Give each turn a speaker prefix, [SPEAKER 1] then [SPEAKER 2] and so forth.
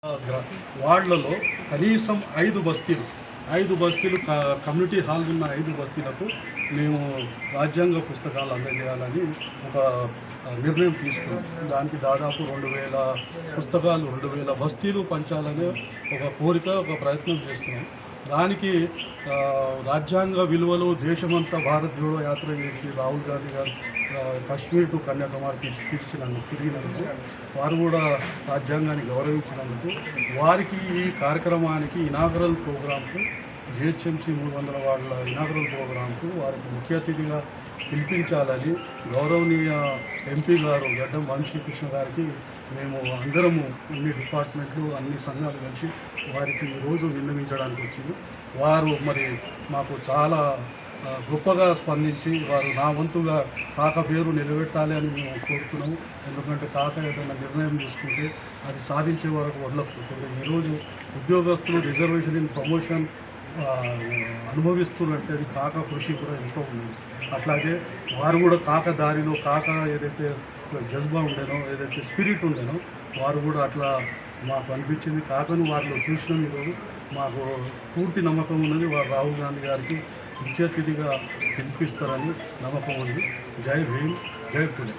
[SPEAKER 1] వార్డులలో కనీసం 5 బస్తీలు community hall ఉన్న 5 బస్తీలకు మేము రాజ్యాంగ పుస్తకాలు అందజేయాలని ఒక నిర్ణయం తీసుకున్నాం. దానికి దాదాపు 2000 పుస్తకాలు 2000 బస్తీలు పంచాలనే ఒక కోరిక, ఒక ప్రయత్నం చేస్తున్నాం. దానికి రాజ్యాంగ విలువలు దేశమంతా భారత్ జోడో యాత్ర చేసి రాహుల్ గాంధీ గారు కాశ్మీర్ టు కన్యాకుమారి తిరిగినందుకు, వారు కూడా రాజ్యాంగాన్ని గౌరవించినందుకు, వారికి ఈ కార్యక్రమానికి ఇనాగరల్ ప్రోగ్రాంకు జిహెచ్ఎంసీ 300 వార్డుల ఇనాగరల్ ప్రోగ్రాంకు వారికి ముఖ్య అతిథిగా పిలిపించాలని గౌరవనీయ ఎంపీ గారు గడ్డం వంశీకృష్ణ గారికి మేము అందరము అన్ని డిపార్ట్మెంట్లు అన్ని సంఘాలు కలిసి వారికి ఈరోజు విన్నవించడానికి వచ్చింది. వారు మరి మాకు చాలా గొప్పగా స్పందించి వారు నా వంతుగా కాక పేరు నిలబెట్టాలి అని మేము కోరుతున్నాము. ఎందుకంటే కాక ఏదైనా నిర్ణయం తీసుకుంటే అది సాధించే వరకు వదలకపోతుంది. ఈరోజు ఉద్యోగస్తులు రిజర్వేషన్ ఇన్ ప్రమోషన్ అనుభవిస్తున్నట్టు అది కాక కృషి కూడా ఎంతో ఉంది. అట్లాగే వారు కూడా కాక దారిలో కాక ఏదైతే జజ్బా ఉండేనో, ఏదైతే స్పిరిట్ ఉండేనో, వారు కూడా అట్లా మాకు అనిపించింది. కాకను వారిలో చూసిన ఈరోజు మాకు పూర్తి నమ్మకం ఉన్నది. వారు రాహుల్ గాంధీ గారికి ముఖ్య అతిథిగా పిలిపిస్తారని నమ్మకం ఉంది. జై భీమ్, జై పులే.